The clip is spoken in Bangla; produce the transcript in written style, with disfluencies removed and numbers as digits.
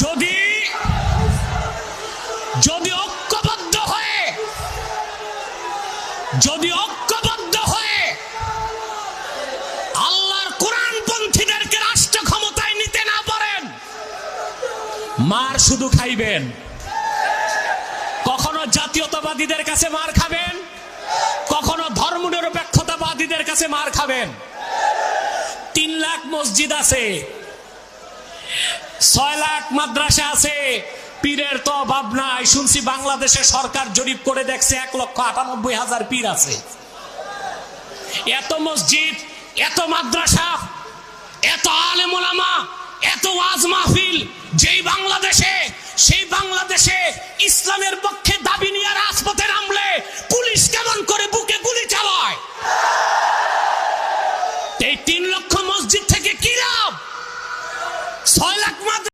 যদি যদি ঐক্যবদ্ধ হয়ে আল্লাহর কোরআনপন্থীদেরকে রাষ্ট্র ক্ষমতায় নিতে না পারেন, মার শুধু খাইবেন। কখনো জাতীয়তাবাদীদের কাছে মার খাবেন, কখনো ধর্মনিরপেক্ষতাবাদীদের কাছে মার খাবেন। 3 লাখ মসজিদ আছে, 6 লাখ মাদ্রাসা আছে, পীরের তো অভাব নাই। শুনছি বাংলাদেশের সরকার জরিপ করে দেখছে 1,98,000 পীর আছে। এত মসজিদ, এত মাদ্রাসা, এত আলেম ওলামা, এত ওয়াজ মাহফিল,